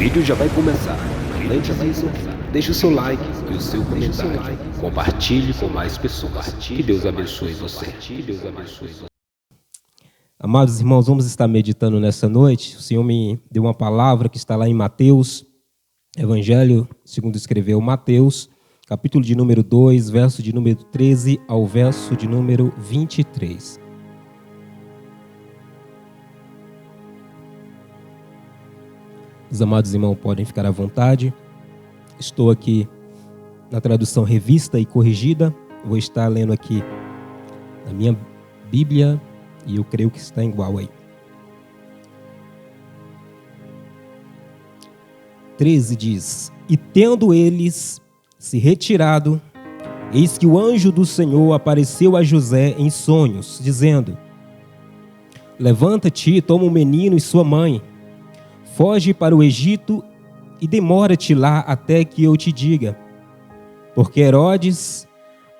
vídeo já vai começar. Antes disso, deixe o seu like e o seu comentário. Compartilhe com mais pessoas. Que Deus abençoe você. Amados irmãos, vamos estar meditando nessa noite. O Senhor me deu uma palavra que está lá em Mateus, Evangelho segundo escreveu Mateus, capítulo de número 2, verso de número 13 ao verso de número 23. Os amados irmãos podem ficar à vontade. Estou aqui na tradução revista e corrigida. Vou estar lendo aqui na minha Bíblia e eu creio que está igual aí. 13 diz: E tendo eles se retirado, eis que o anjo do Senhor apareceu a José em sonhos, dizendo: Levanta-te, toma o menino e sua mãe, foge para o Egito e demora-te lá até que eu te diga, porque Herodes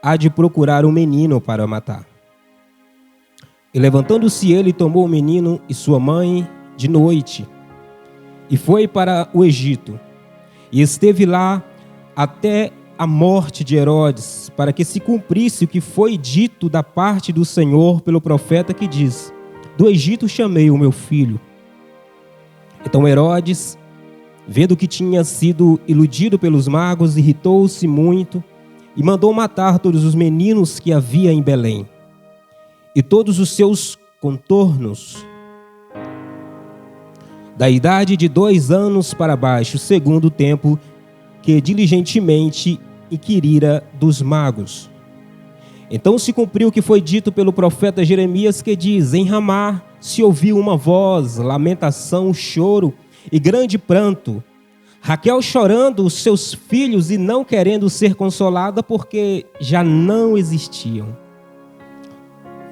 há de procurar o menino para matar. E levantando-se ele, tomou o menino e sua mãe de noite, e foi para o Egito, e esteve lá até a morte de Herodes, para que se cumprisse o que foi dito da parte do Senhor pelo profeta que diz: Do Egito chamei o meu filho. Então Herodes, vendo que tinha sido iludido pelos magos, irritou-se muito e mandou matar todos os meninos que havia em Belém e todos os seus contornos, da idade de 2 anos para baixo, segundo o tempo que diligentemente inquirira dos magos. Então se cumpriu o que foi dito pelo profeta Jeremias, que diz: Em Ramá se ouviu uma voz, lamentação, choro e grande pranto, Raquel chorando os seus filhos e não querendo ser consolada, porque já não existiam.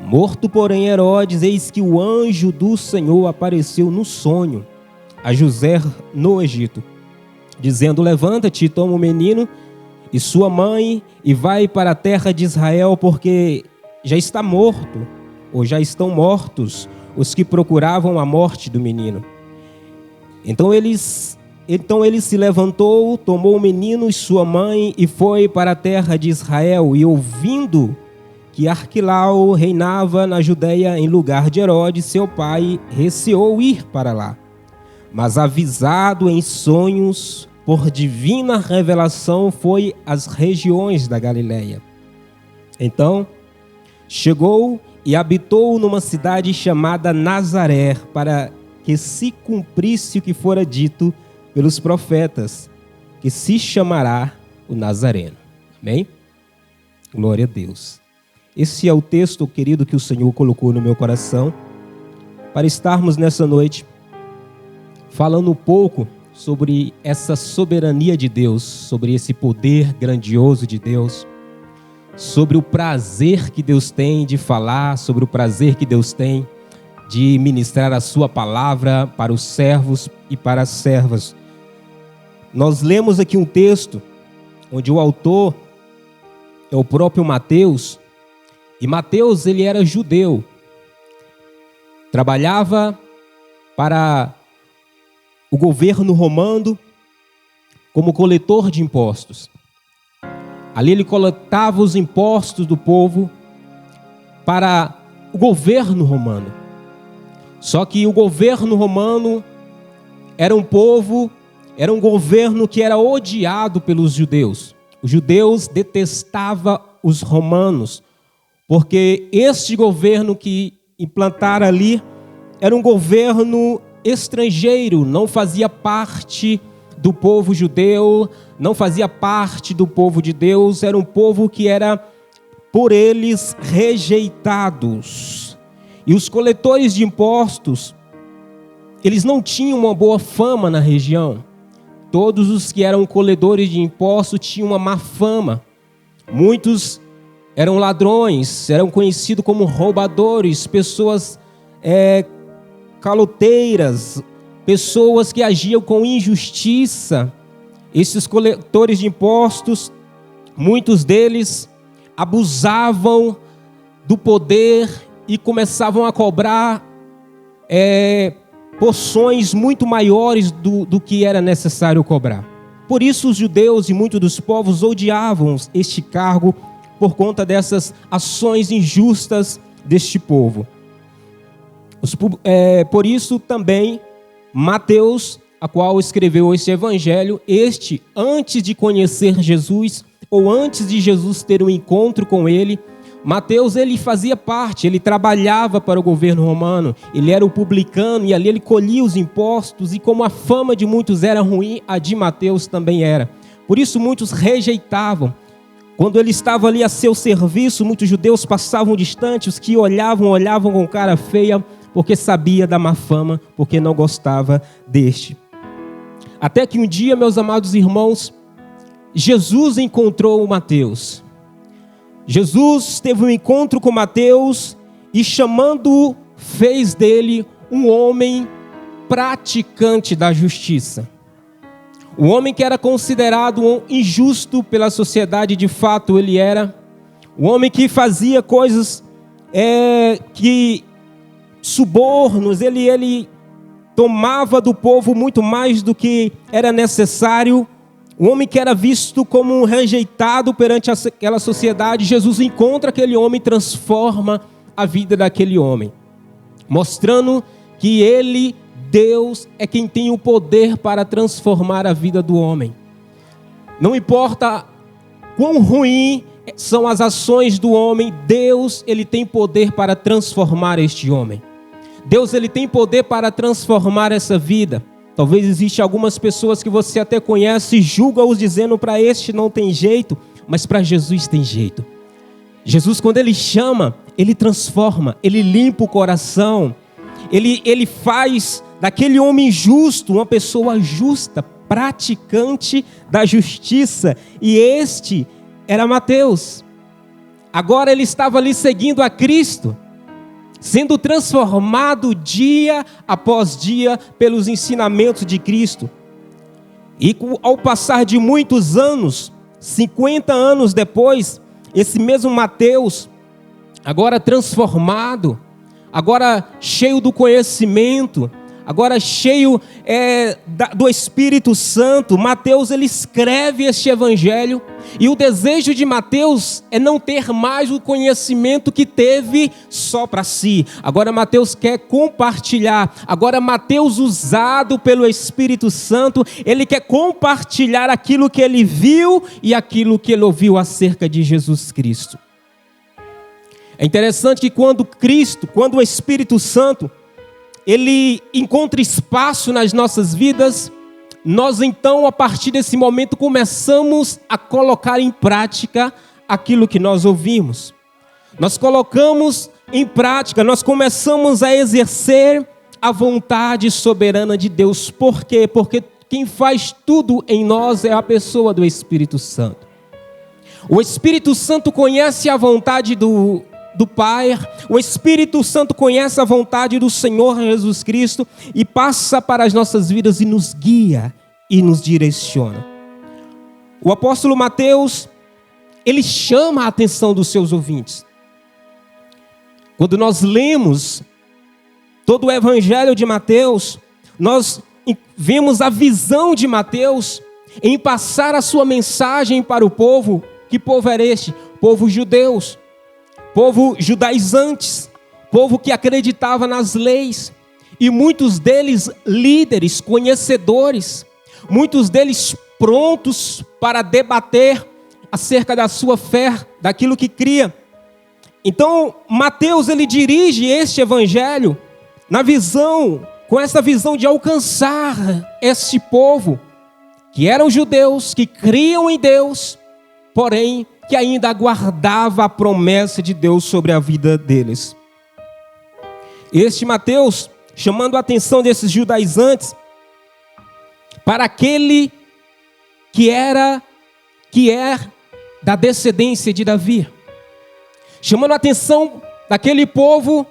Morto, porém, Herodes, eis que o anjo do Senhor apareceu no sonho a José no Egito, dizendo: Levanta-te, toma o menino e sua mãe e vai para a terra de Israel, porque já está morto, ou já estão mortos, os que procuravam a morte do menino. Então ele se levantou, tomou o menino e sua mãe e foi para a terra de Israel, e ouvindo que Arquilau reinava na Judeia em lugar de Herodes, seu pai, receou ir para lá. Mas avisado em sonhos, por divina revelação, foi às regiões da Galileia. Então chegou e habitou numa cidade chamada Nazaré, para que se cumprisse o que fora dito pelos profetas, que se chamará o Nazareno. Amém? Glória a Deus. Esse é o texto, querido, que o Senhor colocou no meu coração, para estarmos nessa noite falando um pouco sobre essa soberania de Deus, sobre esse poder grandioso de Deus, sobre o prazer que Deus tem de falar, sobre o prazer que Deus tem de ministrar a sua palavra para os servos e para as servas. Nós lemos aqui um texto onde o autor é o próprio Mateus, e Mateus, ele era judeu, trabalhava para o governo romano como coletor de impostos. Ali ele coletava os impostos do povo para o governo romano. Só que o governo romano era um governo que era odiado pelos judeus. Os judeus detestavam os romanos, porque este governo que implantaram ali era um governo estrangeiro, não fazia parte do povo judeu, não fazia parte do povo de Deus, era um povo que era por eles rejeitados. E os coletores de impostos, eles não tinham uma boa fama na região. Todos os que eram coletores de impostos tinham uma má fama. Muitos eram ladrões, eram conhecidos como roubadores, pessoas caloteiras, pessoas que agiam com injustiça. Esses coletores de impostos, muitos deles abusavam do poder e começavam a cobrar porções muito maiores do que era necessário cobrar. Por isso os judeus e muitos dos povos odiavam este cargo por conta dessas ações injustas deste povo. Por isso também Mateus, a qual escreveu este evangelho, antes de conhecer Jesus, ou antes de Jesus ter um encontro com ele, Mateus, ele fazia parte, ele trabalhava para o governo romano, ele era o publicano e ali ele colhia os impostos, e como a fama de muitos era ruim, a de Mateus também era. Por isso muitos rejeitavam. Quando ele estava ali a seu serviço, muitos judeus passavam distante, os que olhavam com cara feia, porque sabia da má fama, porque não gostava deste. Até que um dia, meus amados irmãos, Jesus encontrou Mateus. Jesus teve um encontro com Mateus e, chamando-o, fez dele um homem praticante da justiça. Um homem que era considerado um injusto pela sociedade, de fato ele era. Um homem que fazia coisas subornos, ele tomava do povo muito mais do que era necessário. Um homem que era visto como um rejeitado perante aquela sociedade. Jesus encontra aquele homem e transforma a vida daquele homem, mostrando que ele, Deus, é quem tem o poder para transformar a vida do homem. Não importa quão ruim são as ações do homem, Deus, ele tem poder para transformar este homem. Deus, ele tem poder para transformar essa vida. Talvez existe algumas pessoas que você até conhece e julga-os dizendo: para este não tem jeito, mas para Jesus tem jeito. Jesus, quando ele chama, ele transforma, ele limpa o coração, ele faz daquele homem justo uma pessoa justa, praticante da justiça. E este era Mateus. Agora ele estava ali seguindo a Cristo, sendo transformado dia após dia pelos ensinamentos de Cristo. E ao passar de muitos anos, 50 anos depois, esse mesmo Mateus, agora transformado, agora cheio do conhecimento, agora cheio do Espírito Santo, Mateus, ele escreve este evangelho, e o desejo de Mateus é não ter mais o conhecimento que teve só para si. Agora Mateus quer compartilhar. Agora Mateus, usado pelo Espírito Santo, ele quer compartilhar aquilo que ele viu e aquilo que ele ouviu acerca de Jesus Cristo. É interessante que quando o Espírito Santo, ele encontra espaço nas nossas vidas, nós então, a partir desse momento, começamos a colocar em prática aquilo que nós ouvimos. Nós colocamos em prática, nós começamos a exercer a vontade soberana de Deus. Por quê? Porque quem faz tudo em nós é a pessoa do Espírito Santo. O Espírito Santo conhece a vontade do Pai, o Espírito Santo conhece a vontade do Senhor Jesus Cristo e passa para as nossas vidas e nos guia e nos direciona. O apóstolo Mateus, ele chama a atenção dos seus ouvintes. Quando nós lemos todo o evangelho de Mateus, nós vemos a visão de Mateus em passar a sua mensagem para o povo. Que povo era este? Povo judeus. Povo judaizantes, povo que acreditava nas leis, e muitos deles líderes, conhecedores, muitos deles prontos para debater acerca da sua fé, daquilo que cria. Então, Mateus, ele dirige este evangelho com essa visão de alcançar este povo, que eram judeus, que criam em Deus, porém, que ainda aguardava a promessa de Deus sobre a vida deles. Este Mateus, chamando a atenção desses judaizantes para aquele que é da descendência de Davi, chamando a atenção daquele povo,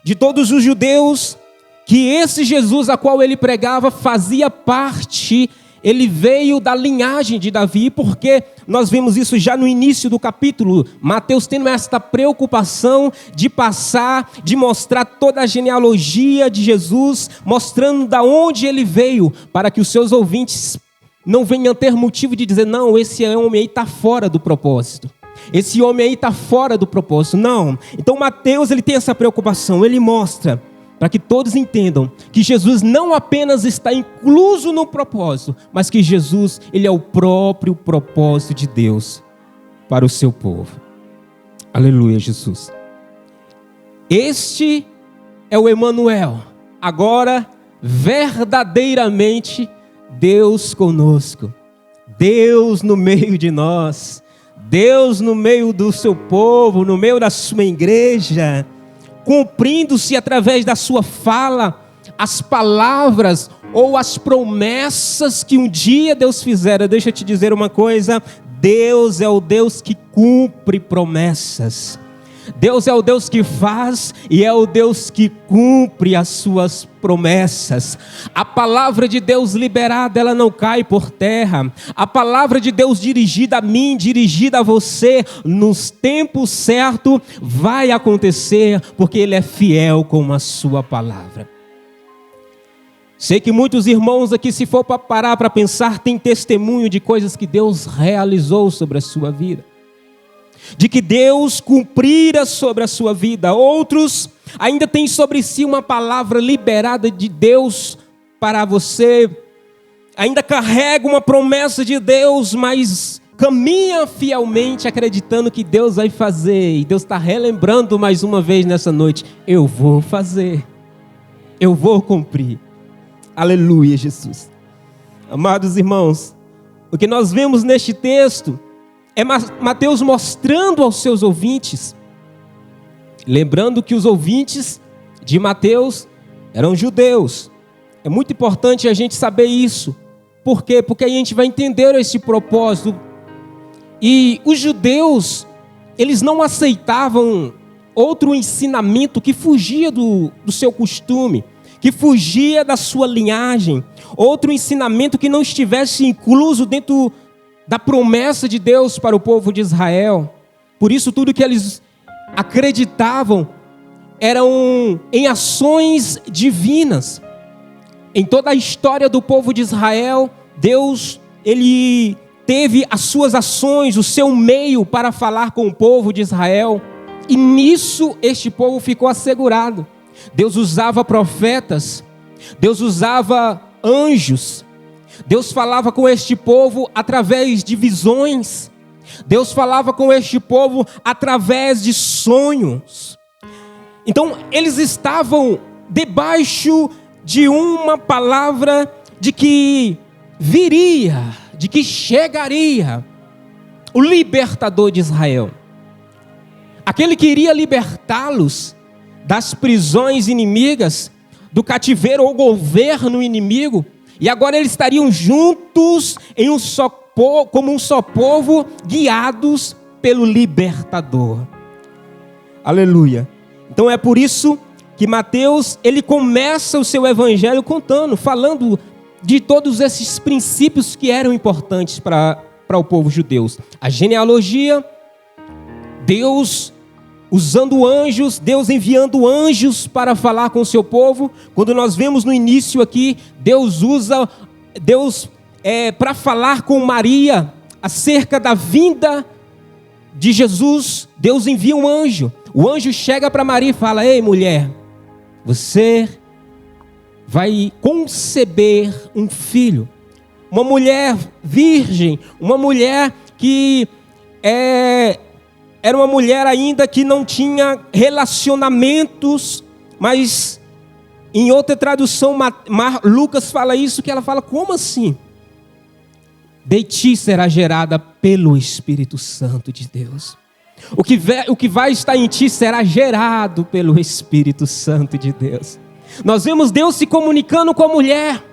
de todos os judeus, que esse Jesus a qual ele pregava fazia parte ele veio da linhagem de Davi, porque nós vemos isso já no início do capítulo. Mateus tendo esta preocupação de passar, de mostrar toda a genealogia de Jesus, mostrando da onde ele veio, para que os seus ouvintes não venham ter motivo de dizer, não, esse homem aí está fora do propósito. Esse homem aí está fora do propósito. Não. Então Mateus ele tem essa preocupação, ele mostra para que todos entendam que Jesus não apenas está incluso no propósito, mas que Jesus, ele é o próprio propósito de Deus para o seu povo. Aleluia, Jesus. Este é o Emanuel. Agora, verdadeiramente, Deus conosco. Deus no meio de nós. Deus no meio do seu povo, no meio da sua igreja, cumprindo-se através da sua fala, as palavras ou as promessas que um dia Deus fizera. Deixa eu te dizer uma coisa, Deus é o Deus que cumpre promessas. Deus é o Deus que faz e é o Deus que cumpre as suas promessas. A palavra de Deus liberada, ela não cai por terra. A palavra de Deus dirigida a mim, dirigida a você, nos tempos certos, vai acontecer, porque Ele é fiel com a sua palavra. Sei que muitos irmãos aqui, se for para parar para pensar, tem testemunho de coisas que Deus realizou sobre a sua vida, de que Deus cumprira sobre a sua vida. Outros ainda têm sobre si uma palavra liberada de Deus para você, ainda carrega uma promessa de Deus, mas caminha fielmente acreditando que Deus vai fazer, e Deus está relembrando mais uma vez nessa noite, eu vou fazer, eu vou cumprir. Aleluia, Jesus. Amados irmãos, o que nós vemos neste texto é Mateus mostrando aos seus ouvintes, lembrando que os ouvintes de Mateus eram judeus. É muito importante a gente saber isso. Por quê? Porque a gente vai entender esse propósito. E os judeus, eles não aceitavam outro ensinamento que fugia do seu costume, que fugia da sua linhagem, outro ensinamento que não estivesse incluso dentro da promessa de Deus para o povo de Israel. Por isso tudo que eles acreditavam eram em ações divinas. Em toda a história do povo de Israel, Deus, ele teve as suas ações, o seu meio para falar com o povo de Israel, e nisso este povo ficou assegurado. Deus usava profetas, Deus usava anjos, Deus falava com este povo através de visões, Deus falava com este povo através de sonhos. Então eles estavam debaixo de uma palavra de que viria, de que chegaria o libertador de Israel, aquele que iria libertá-los das prisões inimigas, do cativeiro ou governo inimigo, e agora eles estariam juntos em como um só povo, guiados pelo libertador. Aleluia. Então é por isso que Mateus, ele começa o seu evangelho falando de todos esses princípios que eram importantes para o povo judeu. A genealogia, Deus usando anjos, Deus enviando anjos para falar com o seu povo. Quando nós vemos no início aqui, Deus usa para falar com Maria acerca da vinda de Jesus. Deus envia um anjo. O anjo chega para Maria e fala: ei, mulher, você vai conceber um filho. Uma mulher virgem, uma mulher que era uma mulher ainda que não tinha relacionamentos, mas em outra tradução, Lucas fala isso, que ela fala: como assim? De ti será gerada pelo Espírito Santo de Deus. O que vai estar em ti será gerado pelo Espírito Santo de Deus. Nós vemos Deus se comunicando com a mulher.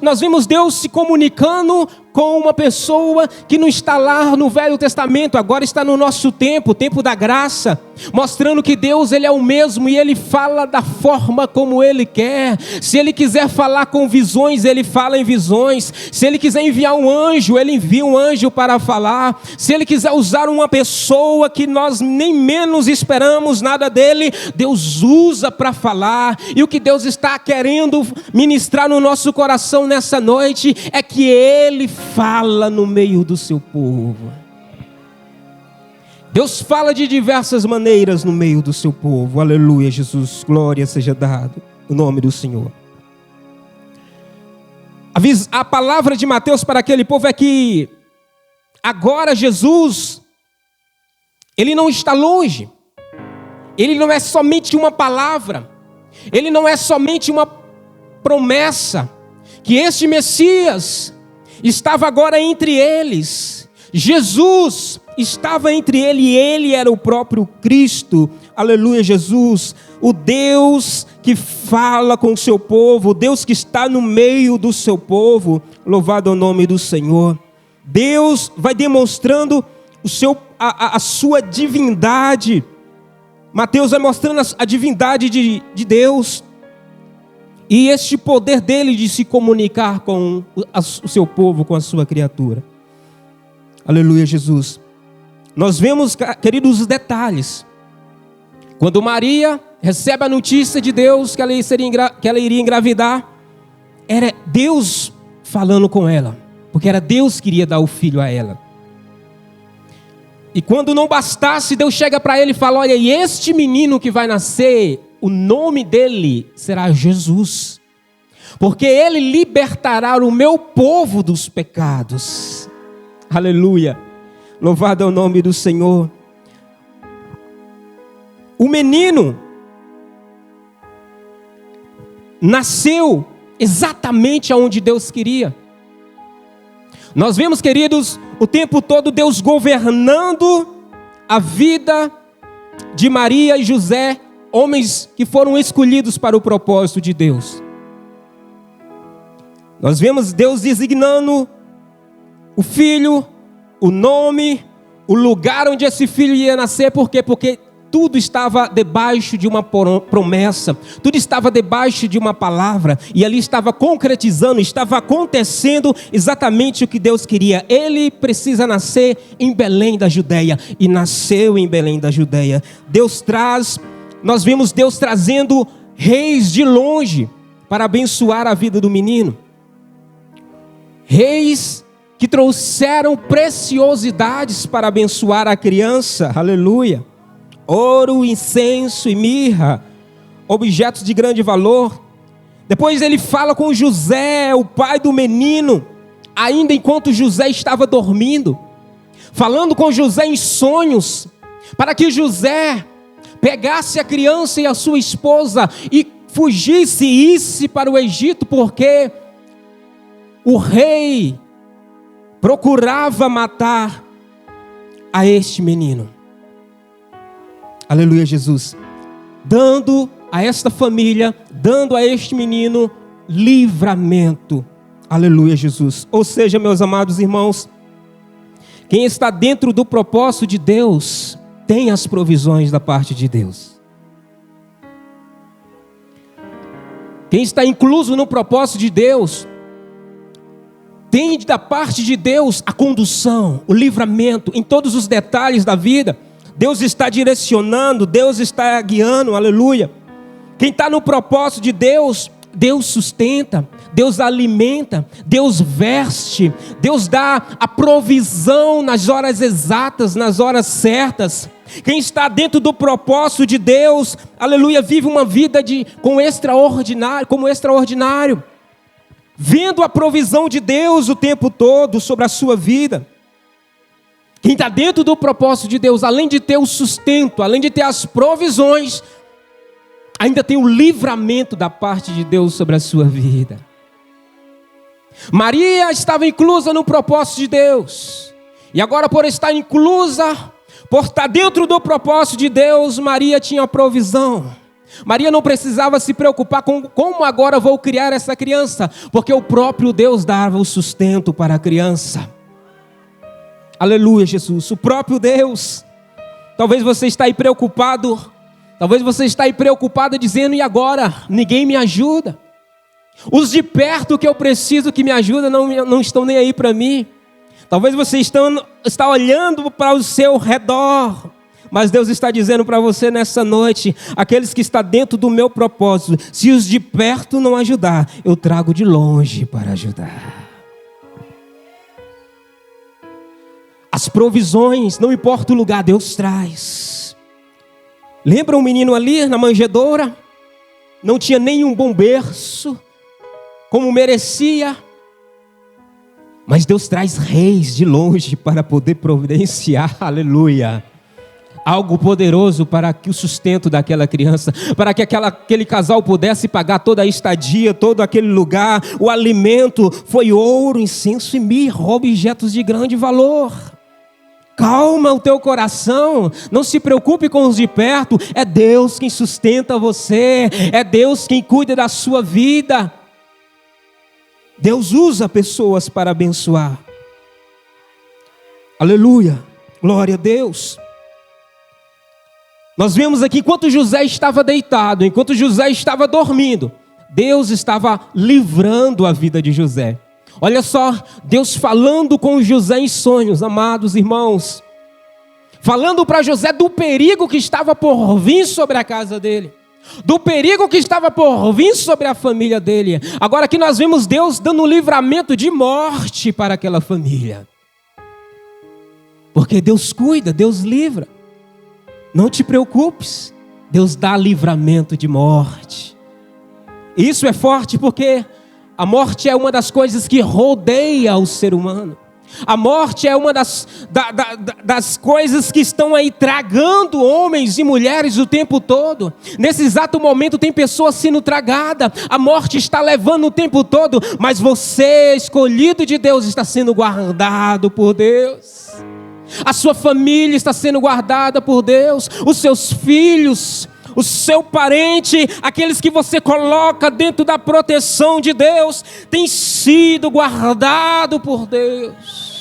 Nós vemos Deus se comunicando com uma pessoa que não está lá no Velho Testamento, agora está no nosso tempo, o tempo da graça, mostrando que Deus, Ele é o mesmo e Ele fala da forma como Ele quer. Se Ele quiser falar com visões, Ele fala em visões. Se Ele quiser enviar um anjo, Ele envia um anjo para falar. Se Ele quiser usar uma pessoa que nós nem menos esperamos nada dele, Deus usa para falar. E o que Deus está querendo ministrar no nosso coração nessa noite é que Ele fala no meio do seu povo. Deus fala de diversas maneiras no meio do seu povo. Aleluia, Jesus, glória seja dado no nome do Senhor. A palavra de Mateus para aquele povo é que agora Jesus, Ele não está longe. Ele não é somente uma palavra. Ele não é somente uma promessa. Que este Messias estava agora entre eles. Jesus estava entre ele e ele era o próprio Cristo. Aleluia, Jesus. O Deus que fala com o seu povo. O Deus que está no meio do seu povo. Louvado é o nome do Senhor. Deus vai demonstrando a sua divindade. Mateus vai mostrando a divindade de Deus. E este poder dele de se comunicar com o seu povo, com a sua criatura. Aleluia, Jesus. Nós vemos, queridos, os detalhes. Quando Maria recebe a notícia de Deus que ela iria engravidar, era Deus falando com ela, porque era Deus que iria dar o filho a ela. E quando não bastasse, Deus chega para ele e fala: olha, e este menino que vai nascer, o nome dele será Jesus, porque ele libertará o meu povo dos pecados. Aleluia, louvado é o nome do Senhor. O menino nasceu exatamente aonde Deus queria. Nós vemos, queridos, o tempo todo Deus governando a vida de Maria e José, homens que foram escolhidos para o propósito de Deus. Nós vemos Deus designando o filho, o nome, o lugar onde esse filho ia nascer. Por quê? Porque tudo estava debaixo de uma promessa, tudo estava debaixo de uma palavra, e ali estava concretizando, estava acontecendo exatamente o que Deus queria. Ele precisa nascer em Belém da Judeia, e nasceu em Belém da Judeia. Nós vemos Deus trazendo reis de longe para abençoar a vida do menino. Reis que trouxeram preciosidades para abençoar a criança. Aleluia. Ouro, incenso e mirra, objetos de grande valor. Depois ele fala com José, o pai do menino, ainda enquanto José estava dormindo, falando com José em sonhos, para que José pegasse a criança e a sua esposa e fugisse e isse para o Egito, porque o rei procurava matar a este menino. Aleluia, Jesus. Dando a esta família, dando a este menino livramento. Aleluia, Jesus. Ou seja, meus amados irmãos, quem está dentro do propósito de Deus tem as provisões da parte de Deus. Quem está incluso no propósito de Deus tem da parte de Deus a condução, o livramento em todos os detalhes da vida. Deus está direcionando, Deus está guiando, aleluia. Quem está no propósito de Deus, Deus sustenta, Deus alimenta, Deus veste, Deus dá a provisão nas horas exatas, nas horas certas. Quem está dentro do propósito de Deus, aleluia, vive uma vida como extraordinário, vendo a provisão de Deus o tempo todo sobre a sua vida. Quem está dentro do propósito de Deus, além de ter o sustento, além de ter as provisões, ainda tem o livramento da parte de Deus sobre a sua vida. Maria estava inclusa no propósito de Deus. E agora, por estar inclusa, por estar dentro do propósito de Deus, Maria tinha provisão. Maria não precisava se preocupar com como agora vou criar essa criança, porque o próprio Deus dava o sustento para a criança. Aleluia, Jesus, o próprio Deus. Talvez você está aí preocupado, talvez você está aí preocupado dizendo, e agora? Ninguém me ajuda. Os de perto que eu preciso que me ajudem não estão nem aí para mim. Talvez você está olhando para o seu redor, mas Deus está dizendo para você nessa noite, aqueles que estão dentro do meu propósito, se os de perto não ajudar, eu trago de longe para ajudar. As provisões, não importa o lugar, Deus traz. Lembra um menino ali na manjedoura? Não tinha nenhum bom berço, como merecia. Mas Deus traz reis de longe para poder providenciar, aleluia, algo poderoso para que o sustento daquela criança, para que aquele casal pudesse pagar toda a estadia, todo aquele lugar. O alimento foi ouro, incenso e mirra, objetos de grande valor. Calma o teu coração, não se preocupe com os de perto, é Deus quem sustenta você, é Deus quem cuida da sua vida. Deus usa pessoas para abençoar. Aleluia, glória a Deus. Nós vemos aqui, enquanto José estava deitado, enquanto José estava dormindo, Deus estava livrando a vida de José. Olha só, Deus falando com José em sonhos, amados irmãos. Falando para José do perigo que estava por vir sobre a casa dele. Do perigo que estava por vir sobre a família dele. Agora aqui nós vemos Deus dando um livramento de morte para aquela família. Porque Deus cuida, Deus livra. Não te preocupes, Deus dá livramento de morte. Isso é forte porque a morte é uma das coisas que rodeia o ser humano. A morte é uma das coisas que estão aí tragando homens e mulheres o tempo todo. Nesse exato momento tem pessoas sendo tragadas. A morte está levando o tempo todo. Mas você, escolhido de Deus, está sendo guardado por Deus. A sua família está sendo guardada por Deus. Os seus filhos, o seu parente, aqueles que você coloca dentro da proteção de Deus, tem sido guardado por Deus.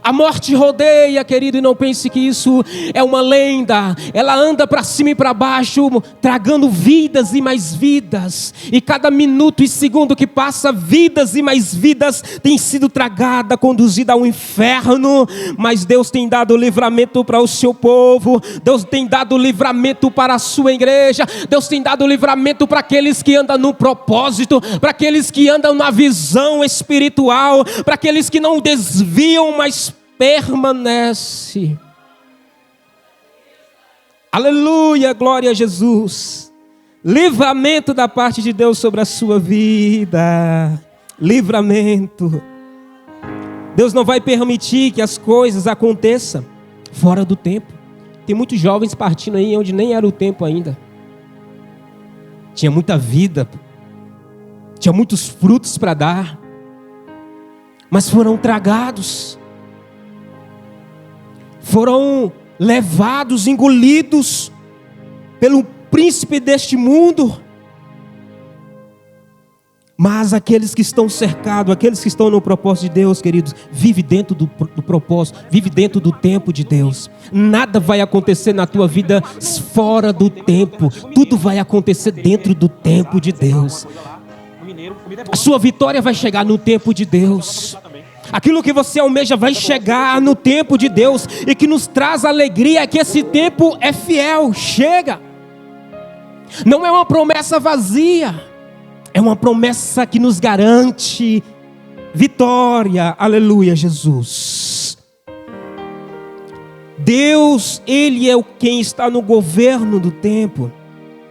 A morte rodeia, querido, e não pense que isso é uma lenda. Ela anda para cima e para baixo, tragando vidas e mais vidas. E cada minuto e segundo que passa, vidas e mais vidas têm sido tragadas, conduzidas ao inferno. Mas Deus tem dado livramento para o seu povo. Deus tem dado livramento para a sua igreja. Deus tem dado livramento para aqueles que andam no propósito, para aqueles que andam na visão espiritual, para aqueles que não desviam, mas permanece. Aleluia, glória a Jesus. Livramento da parte de Deus sobre a sua vida. Livramento. Deus não vai permitir que as coisas aconteçam fora do tempo. Tem muitos jovens partindo aí onde nem era o tempo ainda. Tinha muita vida, tinha muitos frutos para dar, mas foram tragados. Foram levados, engolidos pelo príncipe deste mundo. Mas aqueles que estão cercados, aqueles que estão no propósito de Deus, queridos, vive dentro do propósito, vive dentro do tempo de Deus. Nada vai acontecer na tua vida fora do tempo. Tudo vai acontecer dentro do tempo de Deus. A sua vitória vai chegar no tempo de Deus. Aquilo que você almeja vai chegar no tempo de Deus. E que nos traz alegria é que esse tempo é fiel, chega. Não é uma promessa vazia. É uma promessa que nos garante vitória. Aleluia, Jesus. Deus, Ele é quem está no governo do tempo.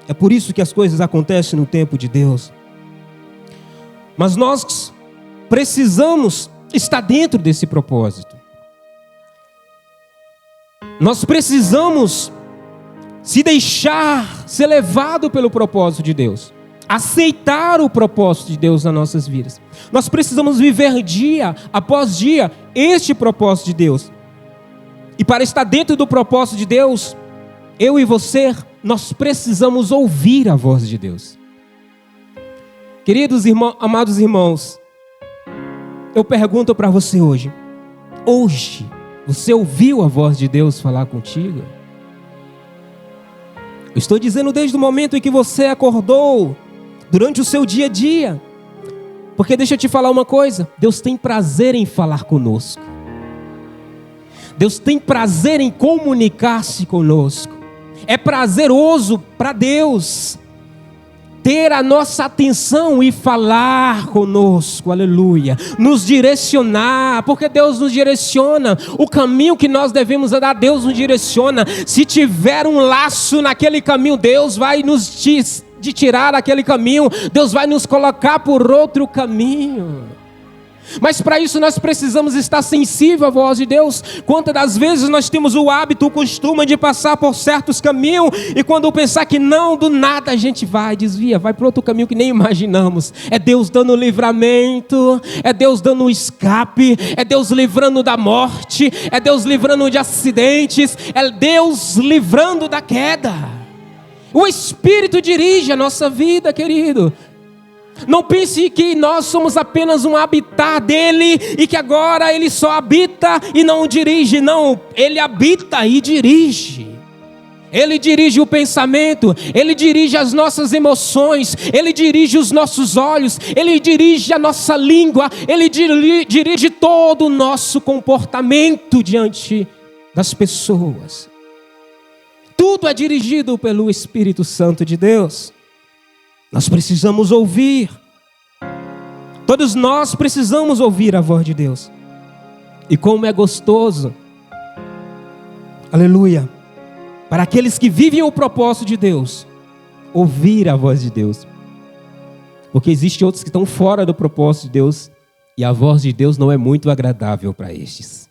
É por isso que as coisas acontecem no tempo de Deus. Mas nós precisamos estar dentro desse propósito. Nós precisamos se deixar ser levado pelo propósito de Deus. Aceitar o propósito de Deus nas nossas vidas. Nós precisamos viver dia após dia este propósito de Deus. E para estar dentro do propósito de Deus, eu e você nós precisamos ouvir a voz de Deus. Queridos irmãos, amados irmãos, eu pergunto para você hoje, você ouviu a voz de Deus falar contigo? Eu estou dizendo desde o momento em que você acordou, durante o seu dia a dia. Porque deixa eu te falar uma coisa, Deus tem prazer em falar conosco. Deus tem prazer em comunicar-se conosco. É prazeroso para Deus ter a nossa atenção e falar conosco, aleluia, nos direcionar, porque Deus nos direciona, o caminho que nós devemos andar, Deus nos direciona. Se tiver um laço naquele caminho, Deus vai nos tirar daquele caminho, Deus vai nos colocar por outro caminho. Mas para isso nós precisamos estar sensível à voz de Deus. Quantas das vezes nós temos o hábito, o costume de passar por certos caminhos, e quando pensar que não, do nada a gente desvia, vai para outro caminho que nem imaginamos. É Deus dando livramento, é Deus dando um escape, é Deus livrando da morte, é Deus livrando de acidentes, é Deus livrando da queda. O Espírito dirige a nossa vida, querido. Não pense que nós somos apenas um habitat dele e que agora ele só habita e não dirige. Não, ele habita e dirige. Ele dirige o pensamento, ele dirige as nossas emoções, ele dirige os nossos olhos, ele dirige a nossa língua, ele dirige todo o nosso comportamento diante das pessoas. Tudo é dirigido pelo Espírito Santo de Deus. Nós precisamos ouvir. Todos nós precisamos ouvir a voz de Deus. E como é gostoso, aleluia, para aqueles que vivem o propósito de Deus, ouvir a voz de Deus. Porque existem outros que estão fora do propósito de Deus e a voz de Deus não é muito agradável para estes.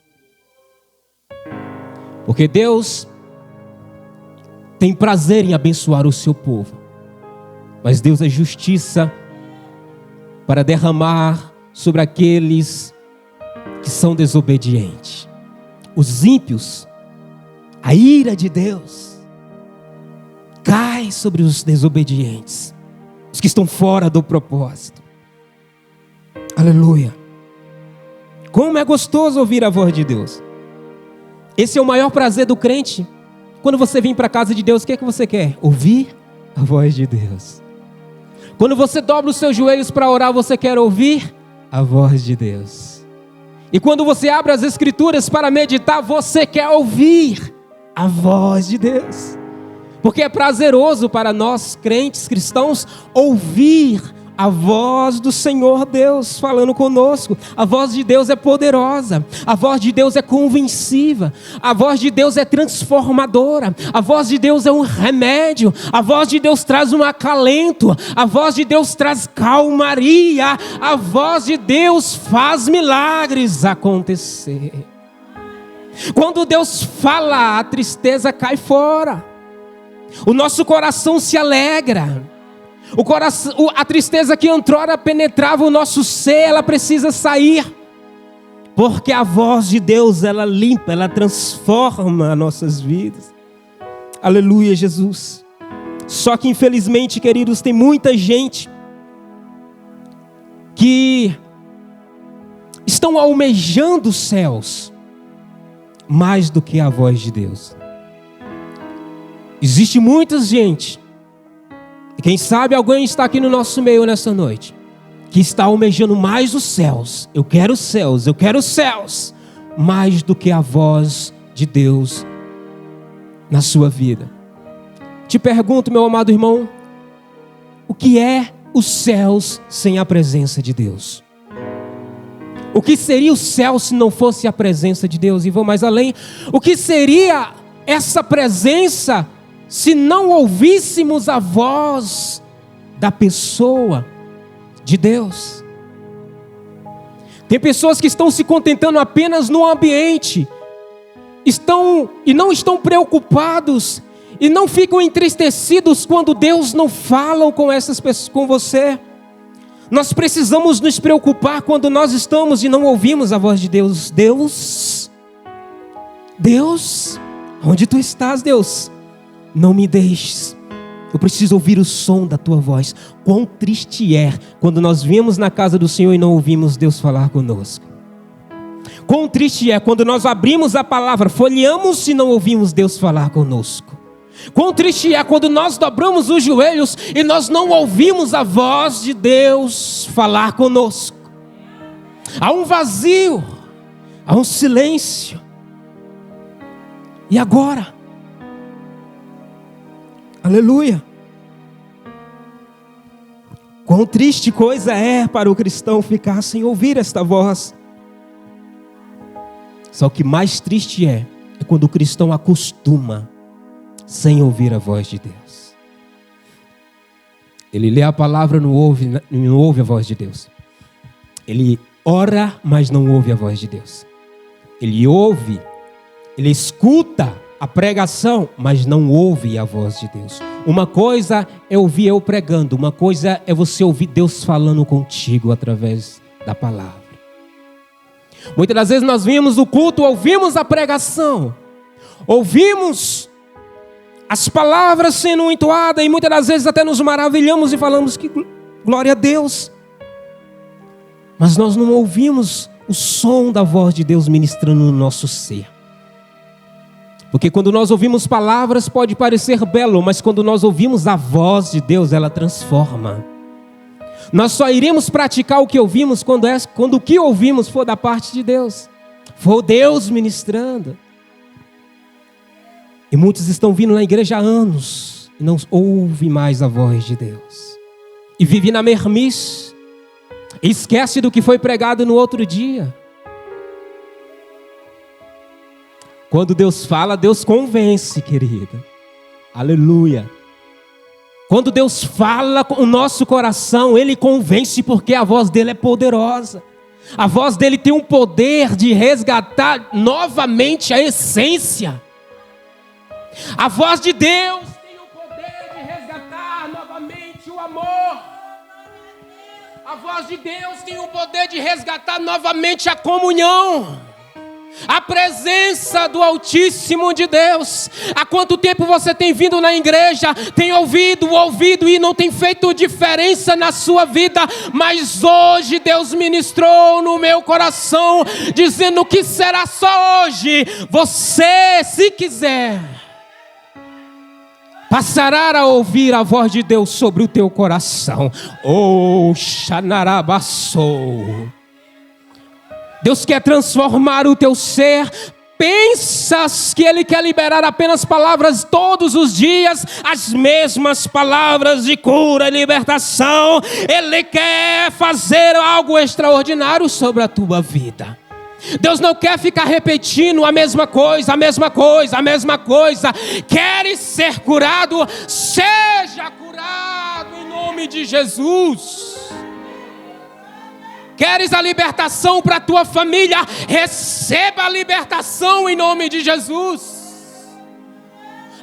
Porque Deus tem prazer em abençoar o seu povo. Mas Deus é justiça para derramar sobre aqueles que são desobedientes. Os ímpios, a ira de Deus cai sobre os desobedientes, os que estão fora do propósito. Aleluia. Como é gostoso ouvir a voz de Deus. Esse é o maior prazer do crente. Quando você vem para a casa de Deus, o que é que você quer? Ouvir a voz de Deus. Quando você dobra os seus joelhos para orar, você quer ouvir a voz de Deus. E quando você abre as Escrituras para meditar, você quer ouvir a voz de Deus. Porque é prazeroso para nós, crentes cristãos, ouvir a voz do Senhor Deus falando conosco. A voz de Deus é poderosa, a voz de Deus é convenciva, a voz de Deus é transformadora, a voz de Deus é um remédio, a voz de Deus traz um acalento, a voz de Deus traz calmaria, a voz de Deus faz milagres acontecer. Quando Deus fala, a tristeza cai fora, o nosso coração se alegra. A tristeza que outrora penetrava o nosso ser, ela precisa sair. Porque a voz de Deus, ela limpa, ela transforma as nossas vidas. Aleluia, Jesus. Só que infelizmente, queridos, tem muita gente que estão almejando os céus mais do que a voz de Deus. Existe muita gente, e quem sabe alguém está aqui no nosso meio nessa noite, que está almejando mais os céus. Eu quero os céus, mais do que a voz de Deus na sua vida. Te pergunto, meu amado irmão, o que é os céus sem a presença de Deus? O que seria o céu se não fosse a presença de Deus? E vou mais além, o que seria essa presença se não ouvíssemos a voz da pessoa de Deus? Tem pessoas que estão se contentando apenas no ambiente, não estão preocupados e não ficam entristecidos quando Deus não fala com essas pessoas, com você. Nós precisamos nos preocupar quando nós estamos e não ouvimos a voz de Deus. Deus, onde tu estás, Deus? não me deixes. Eu preciso ouvir o som da tua voz. Quão triste é quando nós viemos na casa do Senhor e não ouvimos Deus falar conosco. Quão triste é quando nós abrimos a palavra, folheamos e não ouvimos Deus falar conosco. Quão triste é quando nós dobramos os joelhos e nós não ouvimos a voz de Deus falar conosco. Há um vazio, há um silêncio. E agora? Aleluia! Quão triste coisa é para o cristão ficar sem ouvir esta voz. Só que mais triste é quando o cristão acostuma sem ouvir a voz de Deus. Ele lê a palavra, não ouve a voz de Deus. Ele ora, mas não ouve a voz de Deus. Ele ouve, ele escuta a pregação, mas não ouve a voz de Deus. Uma coisa é ouvir eu pregando, uma coisa é você ouvir Deus falando contigo através da palavra. Muitas das vezes nós vimos o culto, ouvimos a pregação, ouvimos as palavras sendo entoadas e muitas das vezes até nos maravilhamos e falamos que glória a Deus. Mas nós não ouvimos o som da voz de Deus ministrando no nosso ser. Porque quando nós ouvimos palavras pode parecer belo, mas quando nós ouvimos a voz de Deus, ela transforma. Nós só iremos praticar o que ouvimos quando o que ouvimos for da parte de Deus. For Deus ministrando. E muitos estão vindo na igreja há anos e não ouvem mais a voz de Deus. E vivem na mermice. E esquece do que foi pregado no outro dia. Quando Deus fala, Deus convence, querida. Aleluia. Quando Deus fala com o nosso coração, Ele convence porque a voz dele é poderosa. A voz dele tem um poder de resgatar novamente a essência. A voz de Deus tem o poder de resgatar novamente o amor. A voz de Deus tem o poder de resgatar novamente a comunhão. A presença do Altíssimo de Deus. Há quanto tempo você tem vindo na igreja, tem ouvido e não tem feito diferença na sua vida, mas hoje Deus ministrou no meu coração, dizendo que será só hoje. Você, se quiser, passará a ouvir a voz de Deus sobre o teu coração. Oh, Xanarabassou. Deus quer transformar o teu ser. Pensas que Ele quer liberar apenas palavras todos os dias, as mesmas palavras de cura e libertação. Ele quer fazer algo extraordinário sobre a tua vida. Deus não quer ficar repetindo a mesma coisa, a mesma coisa, a mesma coisa. Queres ser curado? Seja curado em nome de Jesus. Queres a libertação para a tua família? Receba a libertação em nome de Jesus.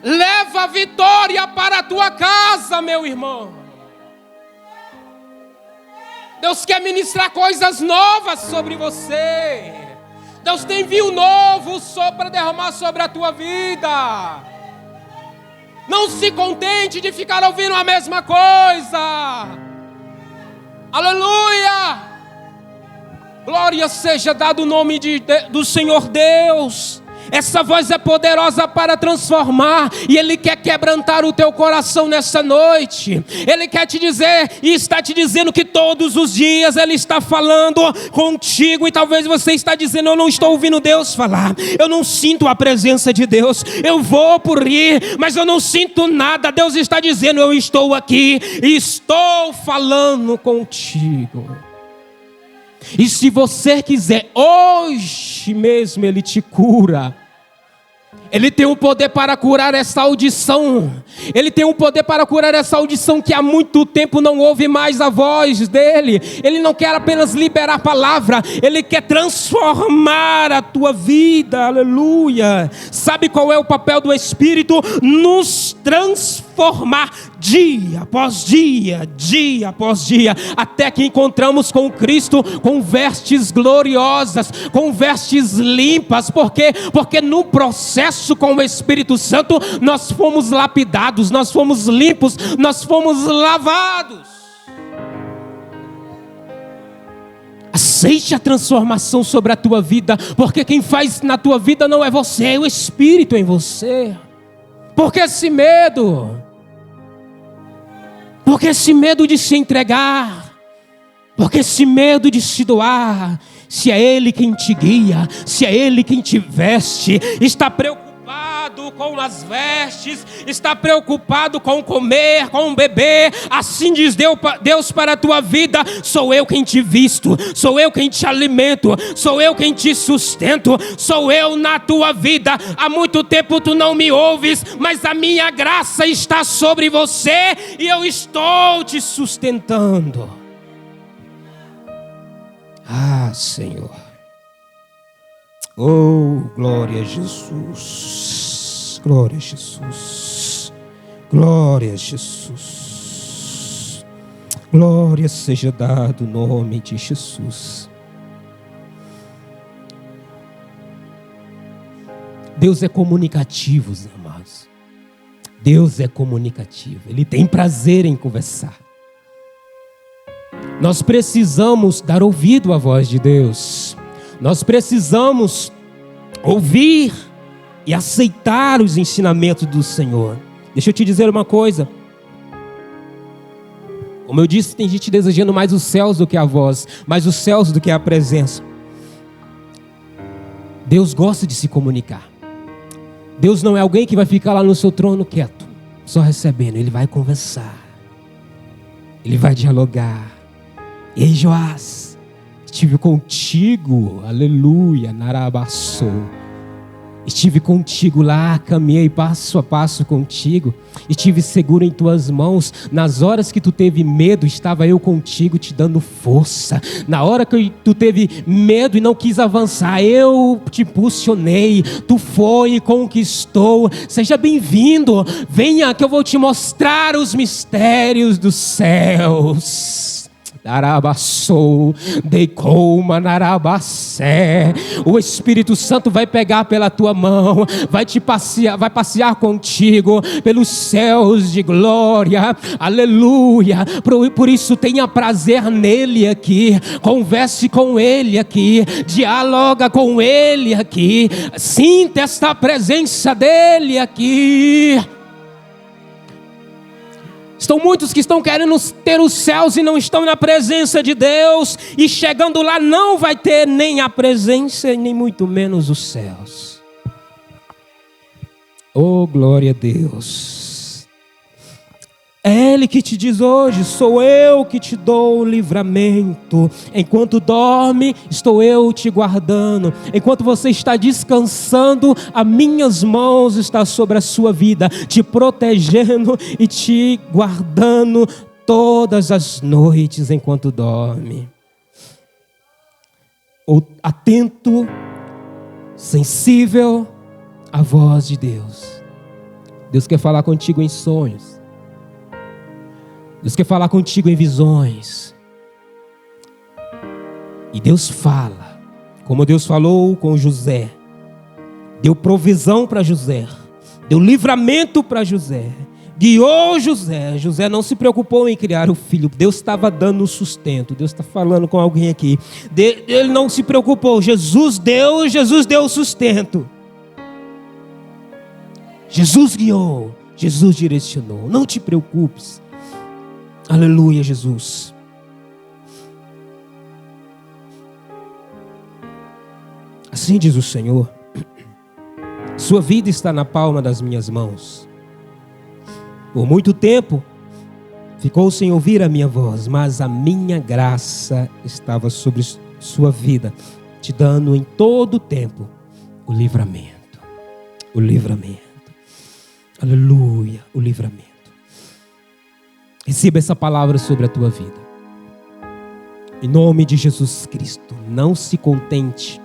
Leva a vitória para a tua casa, meu irmão. Deus quer ministrar coisas novas sobre você. Deus tem vinho novo para derramar sobre a tua vida. Não se contente de ficar ouvindo a mesma coisa. Aleluia! Glória seja dado o nome do Senhor Deus. Essa voz é poderosa para transformar. E Ele quer quebrantar o teu coração nessa noite. Ele quer te dizer e está te dizendo que todos os dias Ele está falando contigo. E talvez você está dizendo: eu não estou ouvindo Deus falar. Eu não sinto a presença de Deus. Eu vou por ir, mas eu não sinto nada. Deus está dizendo: eu estou aqui e estou falando contigo. E se você quiser, hoje mesmo Ele te cura. Ele tem o poder para curar essa audição. Ele tem o poder para curar essa audição que há muito tempo não ouve mais a voz dele. Ele não quer apenas liberar a palavra, ele quer transformar a tua vida, aleluia. Sabe qual é o papel do Espírito? Nos transformar dia após dia, dia após dia, até que encontramos com Cristo com vestes gloriosas, com vestes limpas. Por quê? Porque no processo com o Espírito Santo nós fomos lapidados, nós fomos limpos, nós fomos lavados. Aceite a transformação sobre a tua vida, porque quem faz na tua vida não é você, é o Espírito em você. Por que esse medo? Por que esse medo de se entregar? Por que esse medo de se doar? Se é Ele quem te guia, se é Ele quem te veste, está preocupado com as vestes, está preocupado com comer, com beber. Assim diz Deus para a tua vida: sou eu quem te visto, sou eu quem te alimento, sou eu quem te sustento, sou eu na tua vida. Há muito tempo tu não me ouves, mas a minha graça está sobre você e eu estou te sustentando. Ah, Senhor. Oh, glória a Jesus. Glória a Jesus. Glória a Jesus. Glória seja dado o nome de Jesus. Deus é comunicativo, amados. Deus é comunicativo. Ele tem prazer em conversar. Nós precisamos dar ouvido à voz de Deus. Nós precisamos ouvir e aceitar os ensinamentos do Senhor. Deixa eu te dizer uma coisa. Como eu disse, tem gente desejando mais os céus do que a voz, mais os céus do que a presença. Deus gosta de se comunicar. Deus não é alguém que vai ficar lá no seu trono quieto, só recebendo. Ele vai conversar. Ele vai dialogar. Ei, Joás, estive contigo, aleluia, narabassou. Estive contigo lá, caminhei passo a passo contigo, estive seguro em tuas mãos. Nas horas que tu teve medo, estava eu contigo te dando força. Na hora que tu teve medo e não quis avançar, eu te impulsionei, tu foi e conquistou. Seja bem-vindo, venha que eu vou te mostrar os mistérios dos céus. Narabassou, deicoma, narabacé. O Espírito Santo vai pegar pela tua mão, vai passear contigo pelos céus de glória, aleluia. Por isso tenha prazer nele aqui, converse com ele aqui, dialoga com ele aqui, sinta esta presença dele aqui. Estão muitos que estão querendo ter os céus e não estão na presença de Deus. E chegando lá não vai ter nem a presença, nem muito menos os céus. Oh, glória a Deus. É Ele que te diz hoje: sou eu que te dou o livramento. Enquanto dorme, estou eu te guardando. Enquanto você está descansando, as minhas mãos estão sobre a sua vida, te protegendo e te guardando todas as noites enquanto dorme. Atento, sensível à voz de Deus. Deus quer falar contigo em sonhos. Deus quer falar contigo em visões. E Deus fala, como Deus falou com José. Deu provisão para José. Deu livramento para José. Guiou José. José não se preocupou em criar o filho. Deus estava dando o sustento. Deus está falando com alguém aqui. Ele não se preocupou. Jesus deu o sustento. Jesus guiou. Jesus direcionou. Não te preocupes. Aleluia, Jesus. Assim diz o Senhor: sua vida está na palma das minhas mãos. Por muito tempo ficou sem ouvir a minha voz, mas a minha graça estava sobre sua vida, te dando em todo o tempo o livramento. O livramento. Aleluia, o livramento. Receba essa palavra sobre a tua vida. Em nome de Jesus Cristo, não se contente.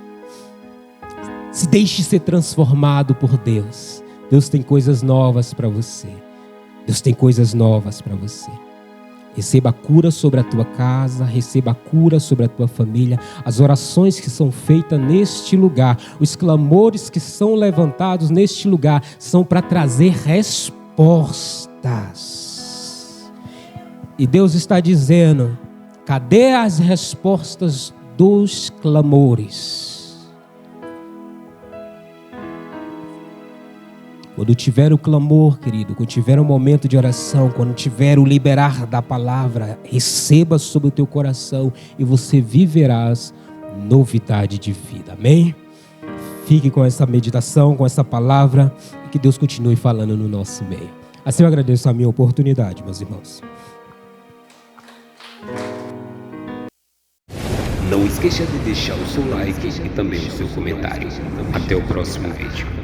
Se deixe ser transformado por Deus. Deus tem coisas novas para você. Deus tem coisas novas para você. Receba a cura sobre a tua casa, receba a cura sobre a tua família. As orações que são feitas neste lugar, os clamores que são levantados neste lugar, são para trazer respostas. E Deus está dizendo: cadê as respostas dos clamores? Quando tiver o clamor, querido, quando tiver um momento de oração, quando tiver o liberar da palavra, receba sobre o teu coração e você viverás novidade de vida. Amém? Fique com essa meditação, com essa palavra, e que Deus continue falando no nosso meio. Assim eu agradeço a minha oportunidade, meus irmãos. Não esqueça de deixar o seu like e também o seu comentário. Até o próximo vídeo.